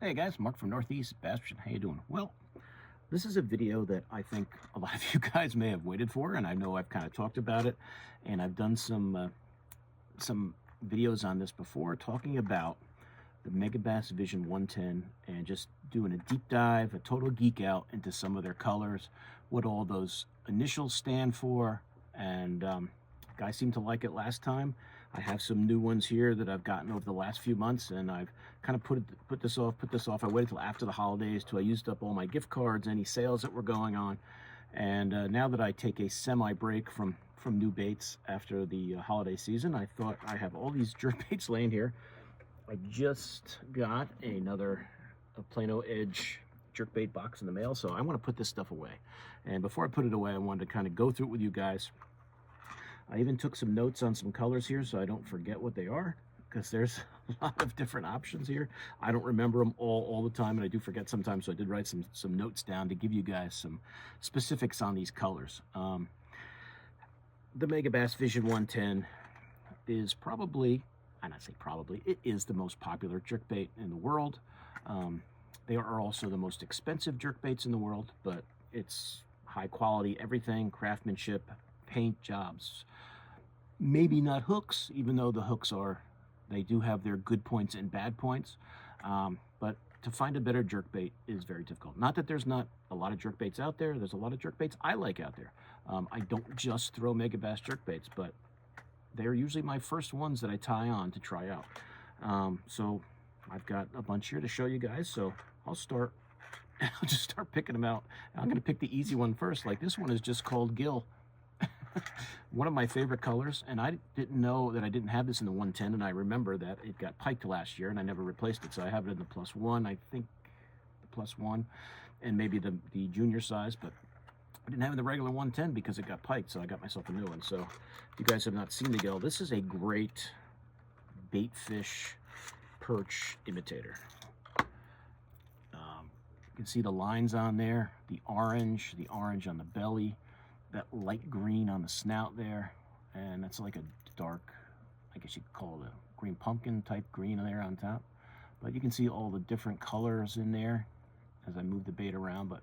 Hey guys, Mark from Northeast Bass Fishing. How you doing? Well, this is a video that I think a lot of you guys may have waited for, and I know I've kind of talked about it, and I've done some videos on this before talking about the Megabass Vision 110 and just doing a deep dive, a total geek out into some of their colors, what all those initials stand for, and guys seemed to like it last time. I have some new ones here that I've gotten over the last few months, and I've kind of put this off. I waited till after the holidays till I used up all my gift cards, any sales that were going on, and now that I take a semi break from new baits after the holiday season, I thought I have all these jerk baits laying here. I just got another Plano Edge jerkbait box in the mail, so I want to put this stuff away. And before I put it away, I wanted to kind of go through it with you guys. I even took some notes on some colors here so I don't forget what they are, because there's a lot of different options here. I don't remember them all the time, and I do forget sometimes, so I did write some notes down to give you guys some specifics on these colors. The Megabass Vision 110 is probably, and I say probably, it is the most popular jerkbait in the world. They are also the most expensive jerkbaits in the world, but it's high quality everything, craftsmanship, paint jobs. Maybe not hooks, even though the hooks they do have their good points and bad points. But to find a better jerkbait is very difficult. Not that there's not a lot of jerkbaits out there. There's a lot of jerkbaits I like out there. I don't just throw Megabass jerkbaits, but they're usually my first ones that I tie on to try out. So I've got a bunch here to show you guys. So I'll just start picking them out. I'm going to pick the easy one first. Like this one is just called Gill. One of my favorite colors, and I didn't know that I didn't have this in the 110, and I remember that it got piked last year and I never replaced it, so I have it in the +1, I think the +1, and maybe the junior size, but I didn't have it in the regular 110 because it got piked, so I got myself a new one. So if you guys have not seen the Gill, this is a great bait fish perch imitator. You can see the lines on there, the orange on the belly, that light green on the snout there, and that's like a dark, I guess you could call it a green pumpkin type green there on top. But you can see all the different colors in there as I move the bait around, but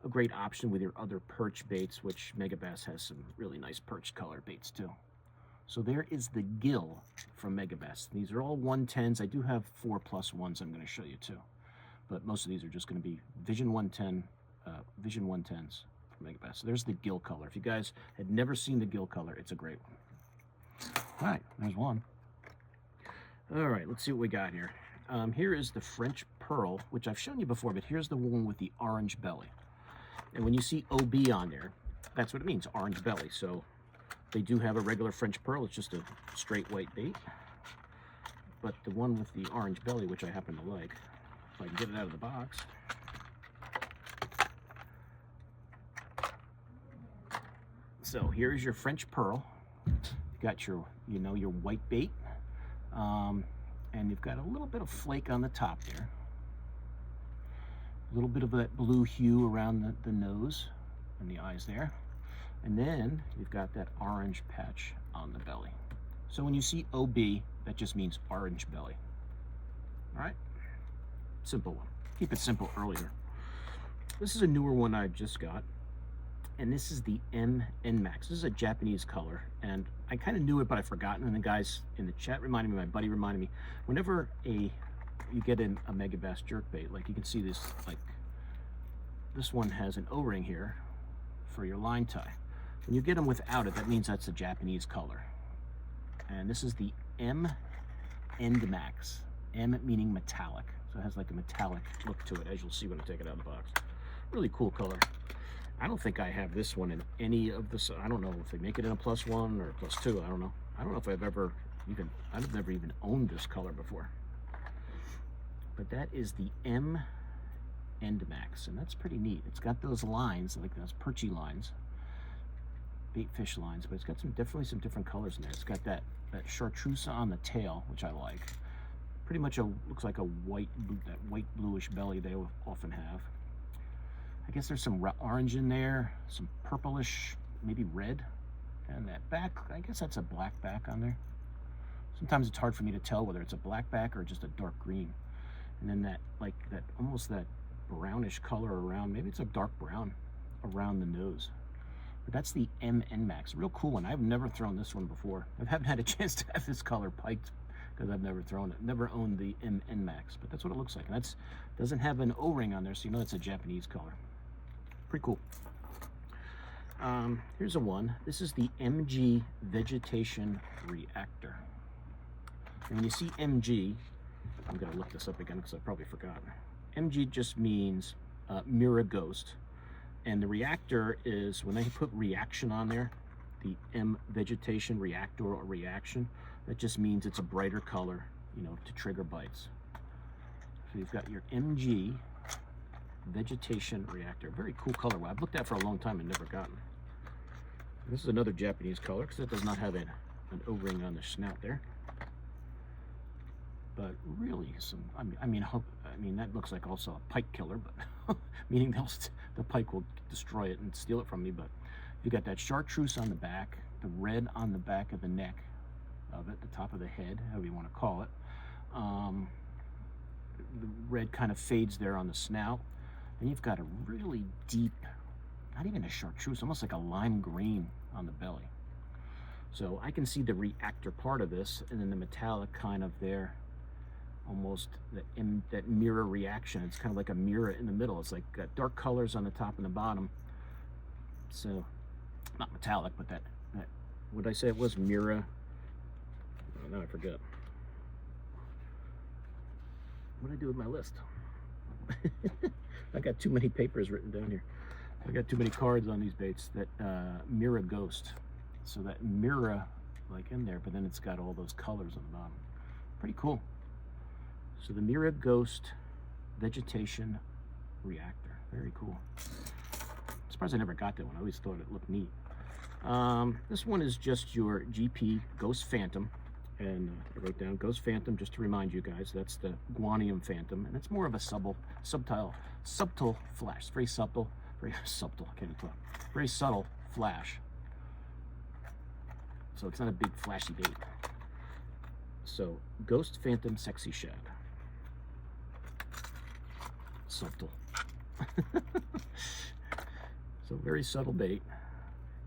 a great option with your other perch baits, which Megabass has some really nice perch color baits too. So there is the Gill from Megabass. These are all 110s. I do have 4+1s I'm going to show you too, but most of these are just going to be Vision 110, Vision 110s. Megabass. So there's the Gill color. If you guys had never seen the Gill color, it's a great one. All right, there's one. All right, let's see what we got here. Here is the French Pearl, which I've shown you before, but here's the one with the orange belly. And when you see OB on there, that's what it means, orange belly. So they do have a regular French Pearl. It's just a straight white bait. But the one with the orange belly, which I happen to like, if I can get it out of the box. So here's your French Pearl. You got your, your white bait, and you've got a little bit of flake on the top there. A little bit of that blue hue around the nose and the eyes there. And then you've got that orange patch on the belly. So when you see OB, that just means orange belly. All right? Simple one. Keep it simple earlier. This is a newer one I just got. And this is the MN Max. This is a Japanese color, and I kind of knew it, but I've forgotten. And the guys in the chat reminded me, my buddy reminded me, whenever you get in a Megabass jerkbait, like you can see this, like this one has an O-ring here for your line tie. When you get them without it, that means that's a Japanese color. And this is the M End Max. M meaning metallic, so it has like a metallic look to it, as you'll see when I take it out of the box. Really cool color. I don't think I have this one in any of the, I don't know if they make it in a +1 or a +2, I don't know. I don't know if I've never even owned this color before. But that is the M End Max, and that's pretty neat. It's got those lines, like those perchy lines, bait fish lines, but it's got definitely some different colors in there. It's got that chartreuse on the tail, which I like. Pretty much looks like that white bluish belly they often have. I guess there's some orange in there, some purplish, maybe red. And that back, I guess that's a black back on there. Sometimes it's hard for me to tell whether it's a black back or just a dark green. and then that, like that, almost that brownish color around, maybe it's a dark brown around the nose. But that's the MN Max, real cool one. I've never thrown this one before. I haven't had a chance to have this color piked because I've never thrown it. Never owned the MN Max, but that's what it looks like. And that's doesn't have an O-ring on there, so you know it's a Japanese color. Pretty cool. Here's a one. This is the MG Vegetation Reactor. And when you see MG, I'm gonna look this up again because I probably forgot. MG just means mirror ghost. And the reactor is, when they put reaction on there, the M vegetation reactor or reaction, that just means it's a brighter color, you know, to trigger bites. So you've got your MG vegetation reactor. Very cool color. Well, I've looked at for a long time and never gotten. This is another Japanese color because it does not have an O-ring on the snout there. But really, I mean, that looks like also a pike killer, but meaning the pike will destroy it and steal it from me. But you got that chartreuse on the back, the red on the back of the neck of it, the top of the head, however you want to call it. The red kind of fades there on the snout, and you've got a really deep, not even a chartreuse, almost like a lime green on the belly. So I can see the reactor part of this, and then the metallic kind of there. Almost that mirror reaction. It's kind of like a mirror in the middle. It's like got dark colors on the top and the bottom. So not metallic, but that what did I say it was? Mirror. Oh, now I forget. What did I do with my list? I got too many papers written down here. I got too many cards on these baits. That mirror ghost. So that mirror like in there, but then it's got all those colors on the bottom. Pretty cool. So the Mirror Ghost Vegetation Reactor. Very cool. I'm surprised I never got that one. I always thought it looked neat. This one is just your GP Ghost Phantom. And I wrote down Ghost Phantom just to remind you guys. That's the Guani Phantom. And it's more of a subtle flash. Very subtle. Very subtle. I can't even talk. Very subtle flash. So it's not a big flashy bait. So Ghost Phantom Sexy Shad. Subtle. So very subtle bait.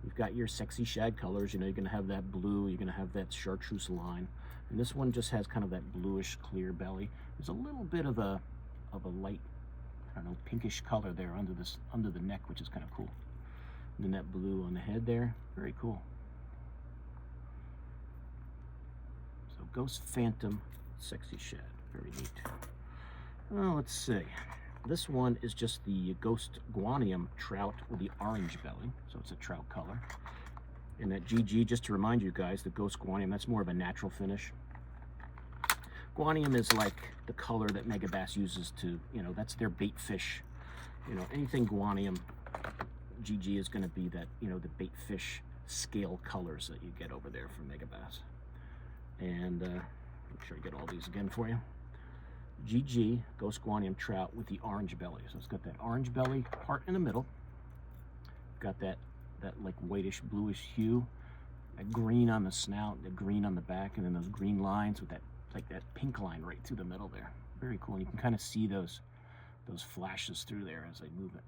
You've got your sexy shad colors. You know, you're gonna have that blue, you're gonna have that chartreuse line, and this one just has kind of that bluish clear belly. There's a little bit of a light, I don't know, pinkish color there under the neck, which is kind of cool. And then that blue on the head there, very cool. So Ghost Phantom Sexy Shad, very neat. Well, let's see. This one is just the Ghost Guani trout with the orange belly, so it's a trout color. And that GG, just to remind you guys, the Ghost Guani, that's more of a natural finish. Guani is like the color that Megabass uses to, you know, that's their bait fish. You know, anything Guani, GG is going to be that, you know, the bait fish scale colors that you get over there from Megabass. And make sure I get all these again for you. GG Ghost Guani trout with the orange belly. So it's got that orange belly part in the middle. Got that like whitish bluish hue. That green on the snout, the green on the back, and then those green lines with that like that pink line right through the middle there. Very cool. And you can kind of see those flashes through there as I move it.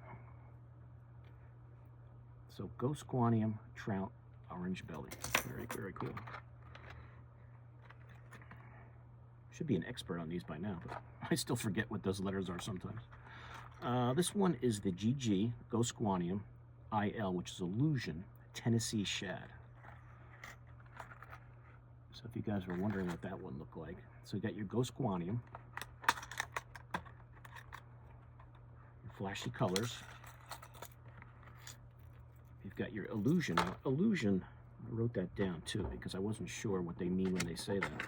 So Ghost Guani trout, orange belly. Very, very cool. Should be an expert on these by now, but I still forget what those letters are sometimes. This one is the GG Ghost Guani IL, which is Illusion Tennessee Shad. So if you guys were wondering what that one looked like, so you got your Ghost Guani, your flashy colors. You've got your Illusion. Now, Illusion, I wrote that down too because I wasn't sure what they mean when they say that.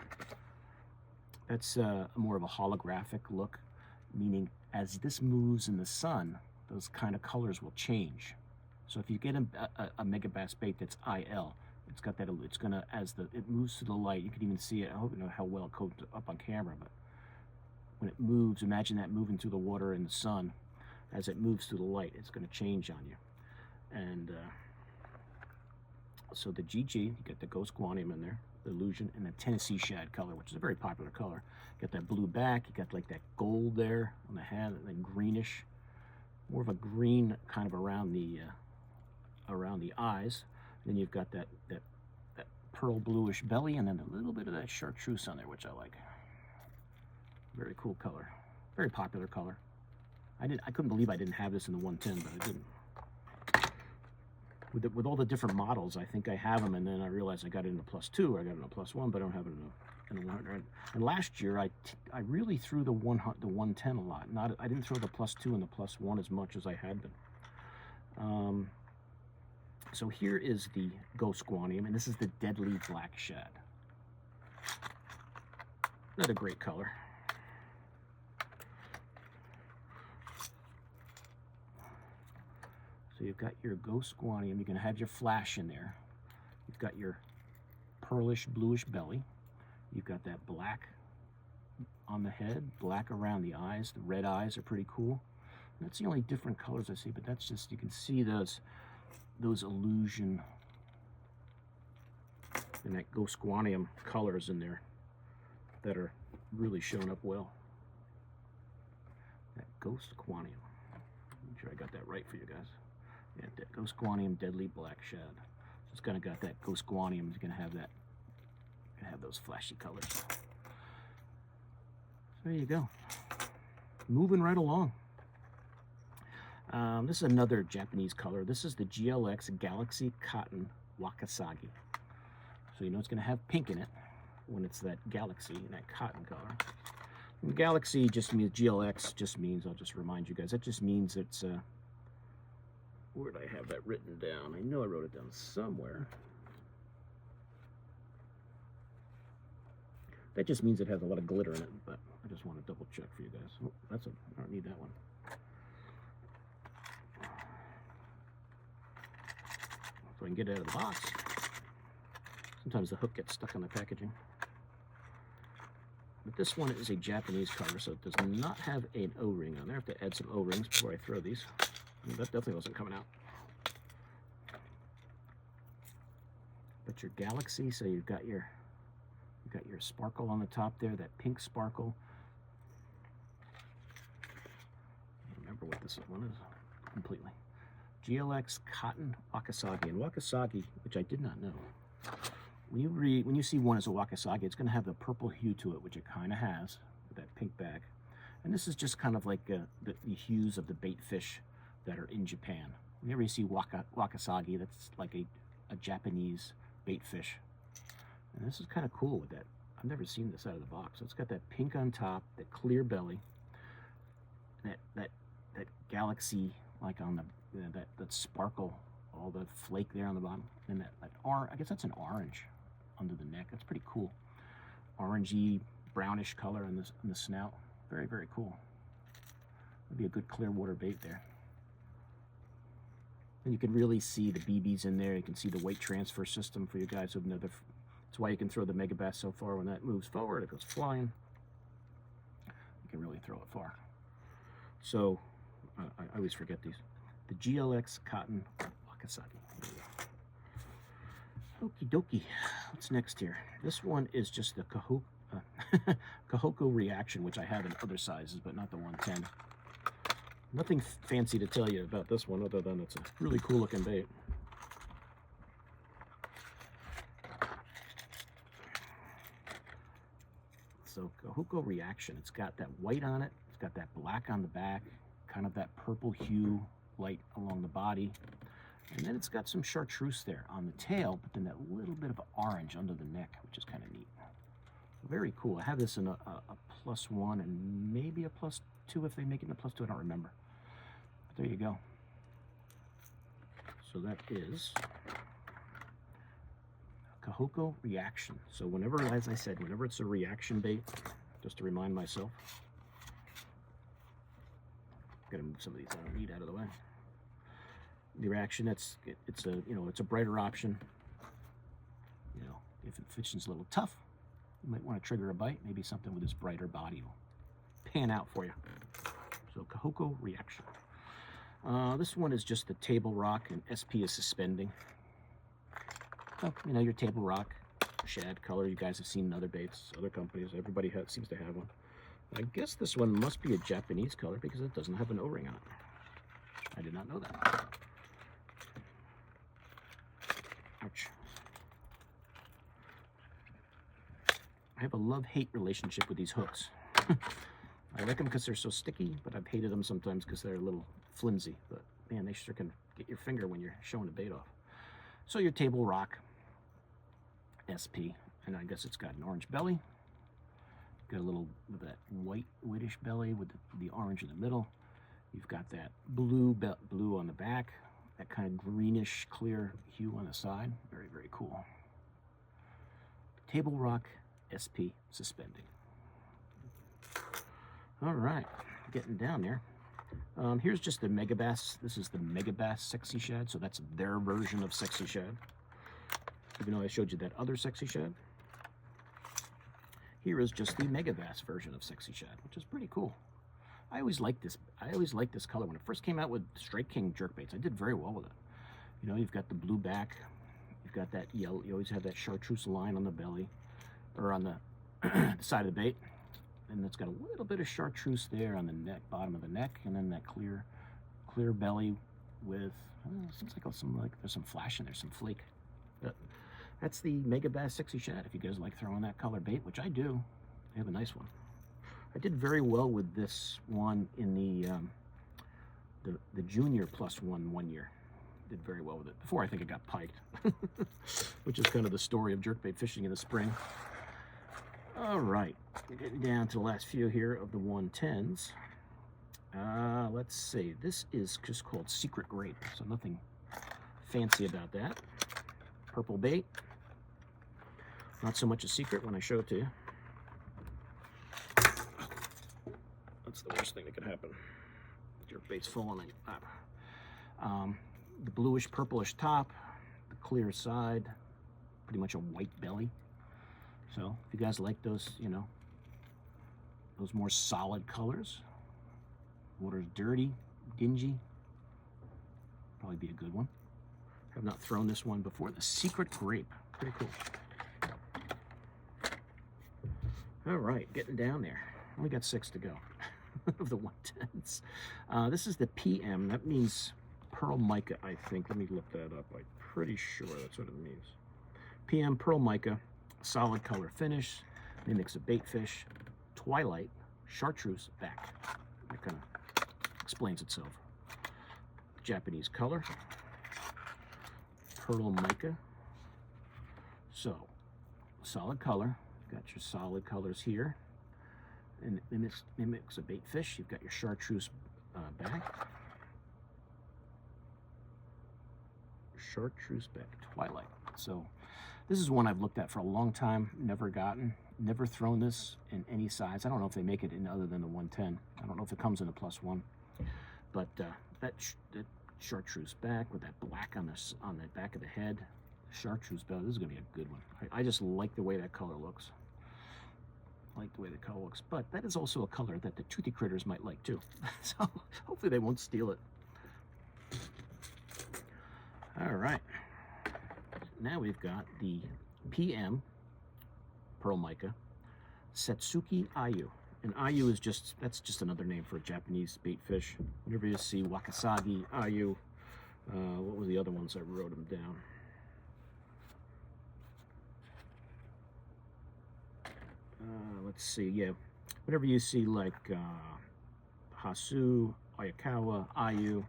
That's more of a holographic look, meaning as this moves in the sun, those kind of colors will change. So if you get a Megabass bait that's IL, it's got that, it's gonna, as it moves to the light, you can even see it. I don't know how well it comes up on camera, but when it moves, imagine that moving through the water in the sun. As it moves through the light, it's gonna change on you. And so the GG, you get the Ghost Guani in there, the illusion, and the Tennessee shad color, which is a very popular color. Got that blue back, you got like that gold there on the head, and then greenish, more of a green kind of around the eyes. And then you've got that pearl bluish belly, and then a little bit of that chartreuse on there, which I like. Very cool color, very popular color. I couldn't believe I didn't have this in the 110, but I didn't. With all the different models, I think I have them, and then I realized I got it in a +2, or I got it in a +1, but I don't have it in a 100. And last year, I really threw the 110 a lot. I didn't throw the +2 and the +1 as much as I had been. So here is the Ghost Guani, and this is the Deadly Black Shad. Another great color. So you've got your Ghost Guani, you can have your flash in there. You've got your pearlish bluish belly. You've got that black on the head, black around the eyes. The red eyes are pretty cool. And that's the only different colors I see, but that's just, you can see those illusion and that Ghost Guanium colors in there that are really showing up well. That Ghost Guanium. Make sure I got that right for you guys. Yeah, that Ghost Guanium Deadly Black Shad. So it's kind of got that Ghost Guanium. It's gonna have those flashy colors. So there you go. Moving right along. This is another Japanese color. This is the GLX Galaxy Cotton Wakasagi. So you know it's going to have pink in it when it's that Galaxy and that cotton color. And Galaxy just means, GLX just means, I'll just remind you guys, that just means it's, where did I have that written down? I know I wrote it down somewhere. That just means it has a lot of glitter in it, but I just want to double check for you guys. Oh, I don't need that one. So I can get it out of the box. Sometimes the hook gets stuck on the packaging. But this one is a Japanese color, so it does not have an O-ring on there. I have to add some O-rings before I throw these. That definitely wasn't coming out. But your Galaxy, so you've got your sparkle on the top there, that pink sparkle. I don't remember what this one is completely. GLX Cotton Wakasagi, and Wakasagi, which I did not know. When you see one as a Wakasagi, it's going to have the purple hue to it, which it kind of has, with that pink back. And this is just kind of like the hues of the bait fish that are in Japan. Whenever you see Wakasagi, that's like a Japanese bait fish. And this is kind of cool with that. I've never seen this out of the box. So it's got that pink on top, that clear belly, that Galaxy, like on the that sparkle, all the flake there on the bottom, and that I guess that's an orange under the neck. That's pretty cool. Orangey, brownish color in the snout. Very, very cool. Would be a good clear water bait there. And you can really see the BBs in there. You can see the weight transfer system for you guys who've never. That's why you can throw the Megabass so far. When that moves forward, it goes flying. You can really throw it far. So I always forget these. The GLX Cotton Wakasagi. Okie dokie. What's next here? This one is just the Hooko Reaction, which I have in other sizes, but not the 110. Nothing fancy to tell you about this one, other than it's a really cool looking bait. So Hooko Reaction, it's got that white on it, it's got that black on the back, kind of that purple hue light along the body, and then it's got some chartreuse there on the tail, but then that little bit of orange under the neck, which is kind of neat. Very cool. I have this in a +1 and maybe a +2 if they make it in a +2, I don't remember. But there you go. So that is Hooko Reaction. So whenever, as I said, whenever it's a reaction bait, just to remind myself, gotta move some of these I don't need out of the way. The reaction, it's a brighter option. You know, if it fishing's a little tough, you might want to trigger a bite. Maybe something with this brighter body will pan out for you. So Hooko Reaction. This one is just the table rock, and SP is suspending. So, you know, your table rock, shad color you guys have seen in other baits, other companies. Everybody seems to have one. I guess this one must be a Japanese color because it doesn't have an O-ring on it. I did not know that. Ouch. I have a love-hate relationship with these hooks. I like them because they're so sticky, but I've hated them sometimes because they're a little flimsy. But man, they sure can get your finger when you're showing the bait off. So your Table Rock SP, and I guess it's got an orange belly. Got a little of that whitish belly with the orange in the middle. You've got that blue on the back, that kind of greenish clear hue on the side. Very, very cool. Table Rock SP suspending. All right, getting down there. Here's just the Megabass. This is the Megabass Sexy Shad, so that's their version of Sexy Shad. Even though I showed you that other Sexy Shad. Here is just the Megabass version of Sexy Shad, which is pretty cool. I always liked this color. When it first came out with Strike King jerkbaits, I did very well with it. You know, you've got the blue back, you've got that yellow, you always have that chartreuse line on the belly, or on the side of the bait. And it's got a little bit of chartreuse there on the neck, bottom of the neck, and then that clear belly with, seems like there's some flash in there, some flake. But that's the Megabass Sexy Shad. If you guys like throwing that color bait, which I do, they have a nice one. I did very well with this one in the junior plus one year. Did very well with it before I think it got piked, which is kind of the story of jerkbait fishing in the spring. All right, we're getting down to the last few here of the 110s. Let's see, this is just called Secret Grape, so nothing fancy about that. Purple bait. Not so much a secret when I show it to you. That's the worst thing that could happen. Your bait's falling on your lap. The bluish purplish top, the clear side, pretty much a white belly. So if you guys like those, you know, those more solid colors, water's dirty, dingy, probably be a good one. I have not thrown this one before. The Secret Grape, pretty cool. All right, getting down there. Only got 6 to go of the 110s. This is the PM. That means Pearl Mica, I think. Let me look that up. I'm pretty sure that's what it means. PM Pearl Mica, solid color finish, mimics a bait fish, twilight, chartreuse back. That kind of explains itself. Japanese color, Pearl Mica. So, solid color. Got your solid colors here, and it mimics a bait fish. You've got your chartreuse back. Chartreuse back, twilight. So this is one I've looked at for a long time, never thrown this in any size. I don't know if they make it in other than the 110. I don't know if it comes in a +1, but that chartreuse back with that black on the back of the head, chartreuse belly. This is gonna be a good one. I just like the way that color looks. But that is also a color that the toothy critters might like too. So hopefully they won't steal it. All right. Now we've got the PM Pearl Mica Satsuki Aou. And Aou is that's just another name for a Japanese bait fish. Whenever you see Wakasagi, Aou, what were the other ones? I wrote them down. Let's see, yeah. Whenever you see like Hasu, Ayakawa, Aou,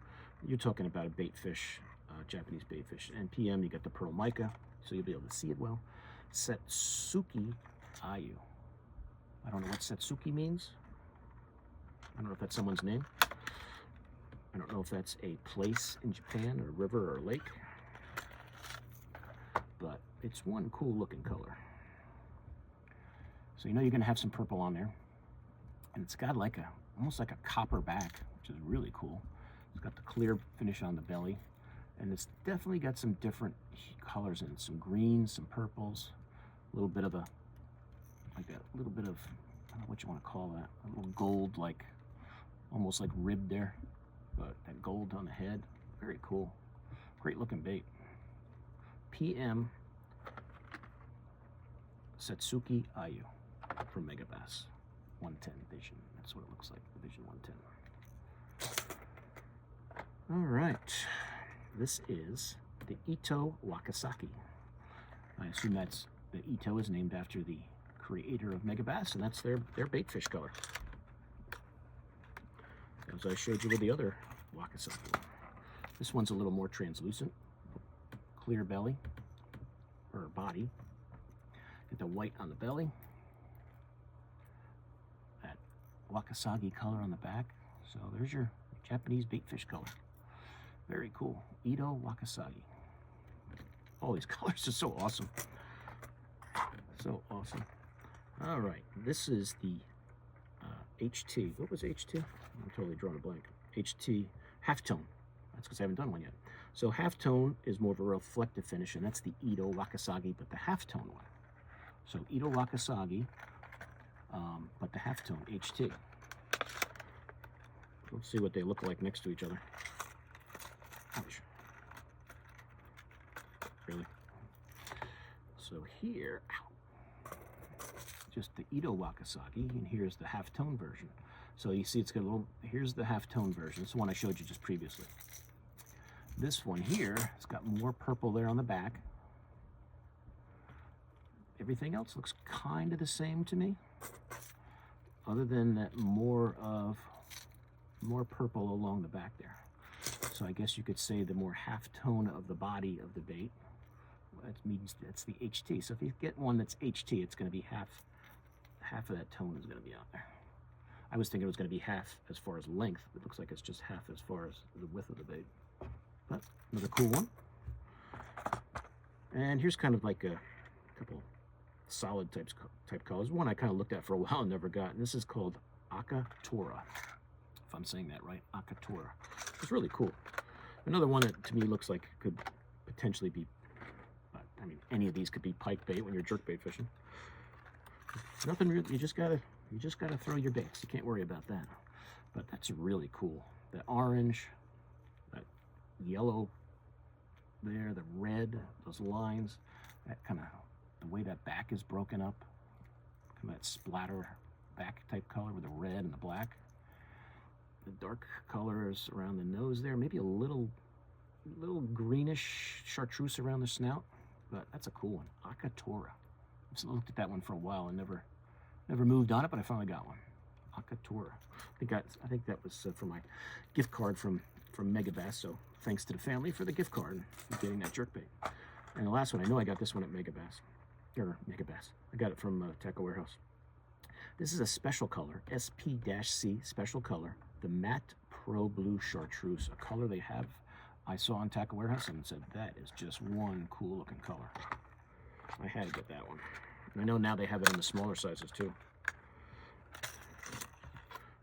you're talking about a bait fish, Japanese bait fish. And PM, you got the Pearl Mica, so you'll be able to see it well. Satsuki Aou. I don't know what Satsuki means. I don't know if that's someone's name. I don't know if that's a place in Japan, or a river, or a lake. But it's one cool looking color. So you know you're gonna have some purple on there. And it's got like almost like a copper back, which is really cool. It's got the clear finish on the belly. And it's definitely got some different colors in it. Some greens, some purples, a little bit of I don't know what you want to call that. A little gold, like, almost like ribbed there. But that gold on the head, very cool. Great looking bait. PM Satsuki Aou from Megabass 110 Vision. That's what it looks like, the Vision 110. All right, this is the Ido Wakasagi. I assume that's the Ito is named after the creator of Megabass, and that's their baitfish color. As I showed you with the other Wakasagi. This one's a little more translucent, clear belly, or body. Get the white on the belly. That Wakasagi color on the back. So there's your Japanese baitfish color. Very cool. Ido Wakasagi. All these colors are so awesome. So awesome. All right, this is the HT. What was HT? I'm totally drawing a blank. HT halftone. That's because I haven't done one yet. So halftone is more of a reflective finish, and that's the Ido Wakasagi, but the halftone one. So Ido Wakasagi, but the halftone, HT. Let's see what they look like next to each other. Ouch. Really? So here, just the Ido Wakasagi, and here's the halftone version. So you see it's got a little, here's the halftone version. It's the one I showed you just previously. This one here, it's got more purple there on the back. Everything else looks kind of the same to me, other than that more purple along the back there. So I guess you could say the more halftone of the body of the bait, that means that's the HT. So if you get one that's HT, it's going to be half of that tone is going to be out there. I was thinking it was going to be half as far as length. It looks like it's just half as far as the width of the bait. But another cool one. And here's kind of like a couple solid type colors. One I kind of looked at for a while and never got. And this is called Aatur, if I'm saying that right. Aatur. It's really cool. Another one that to me looks like could potentially be, I mean, any of these could be pike bait when you're jerkbait fishing. Nothing really. You just gotta throw your baits. You can't worry about that. But that's really cool. The orange, that yellow there, the red, those lines, that kind of the way that back is broken up, kind of that splatter back type color with the red and the black. The dark colors around the nose there, maybe a little greenish chartreuse around the snout, but that's a cool one. Aatur. I looked at that one for a while and never moved on it, but I finally got one. Aatur. I think that was for my gift card from Megabass. So thanks to the family for the gift card and getting that jerkbait. And the last one, I know I got this one at Megabass. I got it from Tackle Warehouse. This is a special color, SP-C special color, the matte Pro Blue Chartreuse, a color I saw on Tackle Warehouse and said that is just one cool looking color. I had to get that one. And I know now they have it in the smaller sizes too.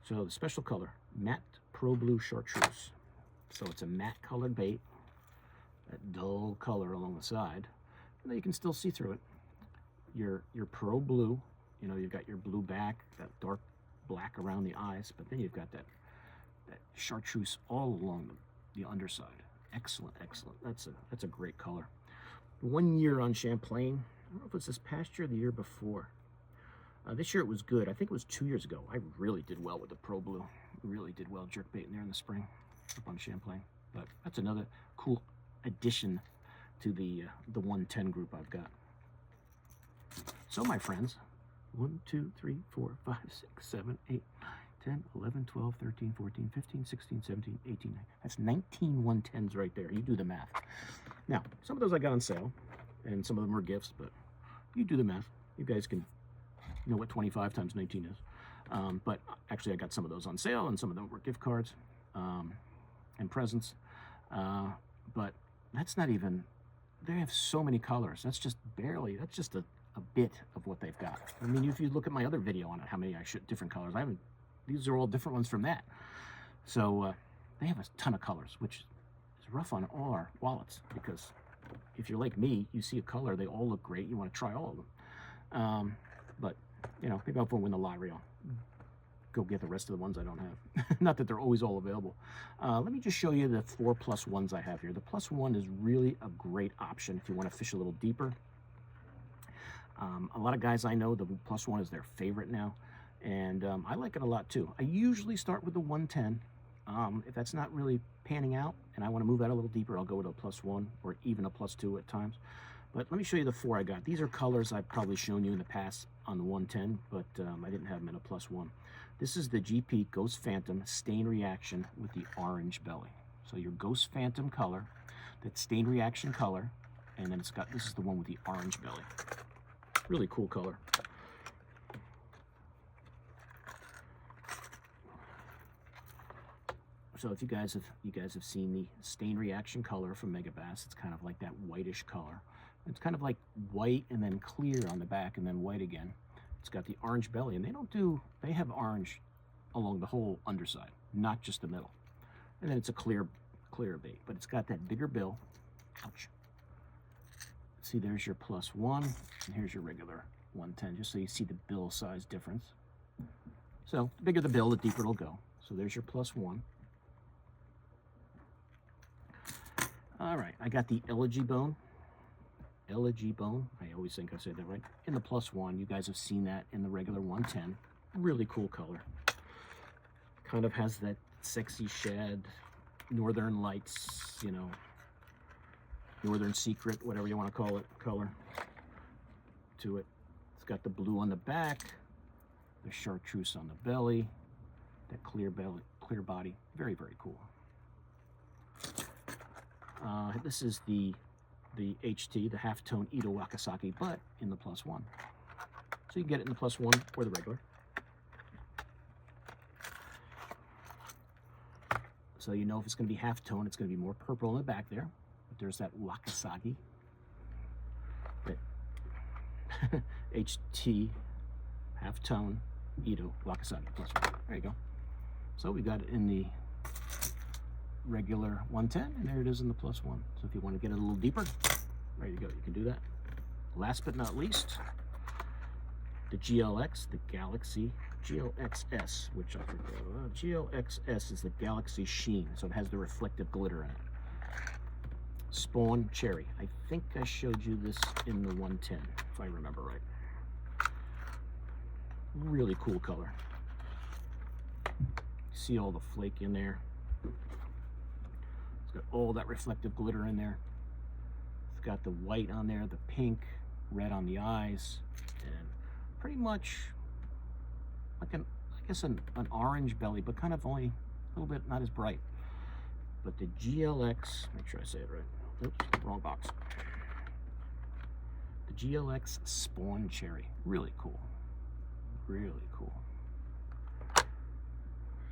So the special color, matte Pro Blue Chartreuse. So it's a matte colored bait, that dull color along the side, and then you can still see through it. Your Pro Blue, you know, you've got your blue back, that dark black around the eyes, but then you've got that chartreuse all along the underside. Excellent, excellent. That's a great color. 1 year on Champlain. I don't know if it's this past year or the year before. This year it was good. I think it was 2 years ago. I really did well with the Pro Blue. Really did well jerkbaiting there in the spring up on Champlain. But that's another cool addition to the 110 group I've got. So my friends, 1, 2, 3, 4, 5, 6, 7, 8, 9, 10, 11, 12, 13, 14, 15, 16, 17, 18, 19. That's 19 110s right there. You do the math. Now, some of those I got on sale, and some of them were gifts, but you do the math. You guys can know what 25 times 19 is. But actually, I got some of those on sale, and some of them were gift cards and presents. But that's not even, they have so many colors. That's just barely, that's just a bit of what they've got. I mean, if you look at my other video on it, how many different colors, these are all different ones from that. So they have a ton of colors, which is rough on all our wallets, because if you're like me, you see a color, they all look great, you want to try all of them. But, you know, maybe I'll win the lottery, I'll go get the rest of the ones I don't have. Not that they're always all available. Let me just show you the 4+1s I have here. The +1 is really a great option if you want to fish a little deeper. A lot of guys I know, the +1 is their favorite now, and I like it a lot too. I usually start with the 110. If that's not really panning out and I want to move that a little deeper, I'll go with a +1 or even a +2 at times. But let me show you the 4 I got. These are colors I've probably shown you in the past on the 110, but I didn't have them in a +1. This is the GP Ghost Phantom Stain Reaction with the orange belly. So your Ghost Phantom color, that stain reaction color, and then it's got, this is the one with the orange belly. Really cool color. So if you guys have seen the stain reaction color from Megabass, it's kind of like that whitish color. It's kind of like white and then clear on the back and then white again. It's got the orange belly, and they have orange along the whole underside, not just the middle. And then it's a clear bait, but it's got that bigger bill. Ouch. See, there's your +1, and here's your regular 110, just so you see the bill size difference. So the bigger the bill, the deeper it'll go. So there's your +1. All right, I got the Elegy Bone. Elegy Bone, I always think I said that right, in the +1. You guys have seen that in the regular 110. Really cool color. Kind of has that sexy shad, Northern Lights, you know, Northern Secret, whatever you want to call it, color to it. It's got the blue on the back, the chartreuse on the belly, that clear belly, clear body. Very, very cool. This is the HT, the half-tone Ido Wakasagi, but in the +1. So you can get it in the +1 or the regular. So you know if it's going to be half-tone, it's going to be more purple in the back there. But there's that Wakasagi, that HT, half-tone Ido Wakasagi +1. There you go. So we got it in the regular 110, and there it is in the +1. So if you want to get it a little deeper, there you go, you can do that. Last but not least, the GLX, the Galaxy GLXS, which I forgot. GLXS is the Galaxy Sheen, so it has the reflective glitter in it. Spawn Cherry. I think I showed you this in the 110, if I remember right. Really cool color. See all the flake in there. It's got all that reflective glitter in there. It's got the white on there, the pink, red on the eyes, and pretty much like I guess an orange belly, but kind of only a little bit, not as bright. But the GLX, make sure I say it right. Oops, wrong box. The GLX Spawn Cherry. Really cool. Really cool.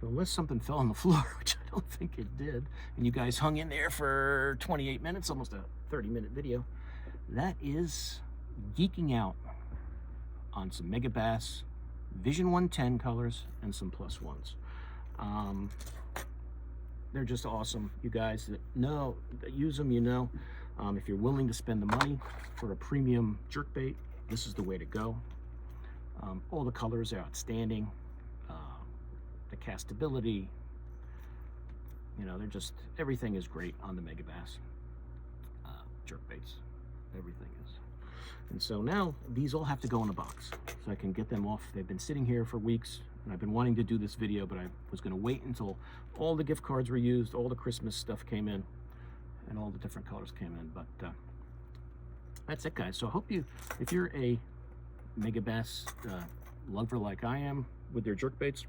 So unless something fell on the floor, which I don't think it did, and you guys hung in there for 28 minutes, almost a 30-minute video, that is geeking out on some Megabass Vision 110 colors and some +1s. They're just awesome. You guys that know, that use them, you know. If you're willing to spend the money for a premium jerkbait, this is the way to go. All the colors are outstanding. The castability, you know, they're just, everything is great on the Megabass jerkbaits. Everything is. And so now these all have to go in a box so I can get them off. They've been sitting here for weeks, and I've been wanting to do this video, but I was going to wait until all the gift cards were used, all the Christmas stuff came in, and all the different colors came in. But that's it, guys. So I hope you, if you're a Megabass lover like I am with their jerkbaits,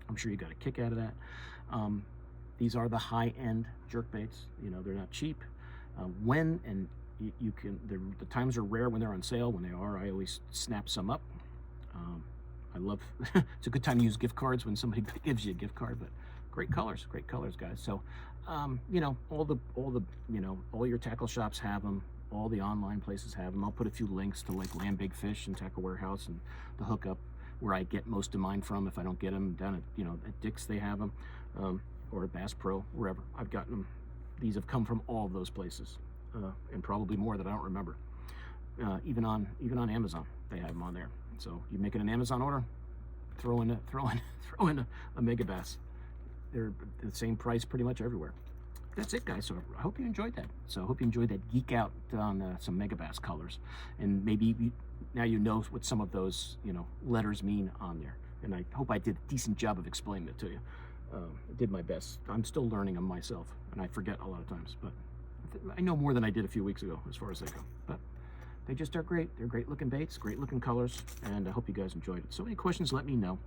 I'm sure you got a kick out of that. These are the high-end jerkbaits. You know, they're not cheap. When and you can, the times are rare when they're on sale. When they are, I always snap some up. I love, it's a good time to use gift cards when somebody gives you a gift card, but great colors, guys. So, you know, all the, you know, all your tackle shops have them. All the online places have them. I'll put a few links to like Land Big Fish and Tackle Warehouse and the Hookup, where I get most of mine from. If I don't get them down at, you know, at Dick's, they have them, or at Bass Pro, wherever I've gotten them. These have come from all of those places, and probably more that I don't remember. Even on Amazon, they have them on there. So you make an Amazon order, throw in a Megabass. They're the same price pretty much everywhere. that's it, guys. So I hope you enjoyed that. So I hope you enjoyed that geek out on some Megabass colors, and maybe now you know what some of those letters mean on there. And I hope I did a decent job of explaining it to you. I did my best. I'm still learning them myself, and I forget a lot of times, but I know more than I did a few weeks ago as far as they go. But they just are great. They're great looking baits, great looking colors, and I hope you guys enjoyed it. So any questions, let me know.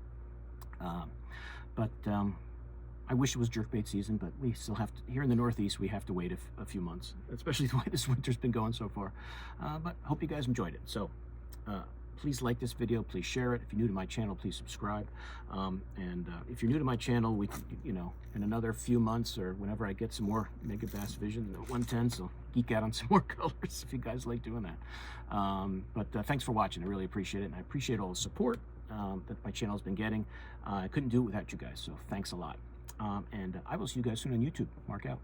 I wish it was jerkbait season, but we still have to, here in the Northeast, we have to wait a few months, especially the way this winter's been going so far. But hope you guys enjoyed it. So please like this video, please share it. If you're new to my channel, please subscribe. If you're new to my channel, we in another few months or whenever I get some more Megabass Vision, the 110s, so geek out on some more colors if you guys like doing that. Thanks for watching. I really appreciate it, and I appreciate all the support that my channel's been getting. I couldn't do it without you guys, so thanks a lot. I will see you guys soon on YouTube. Mark out.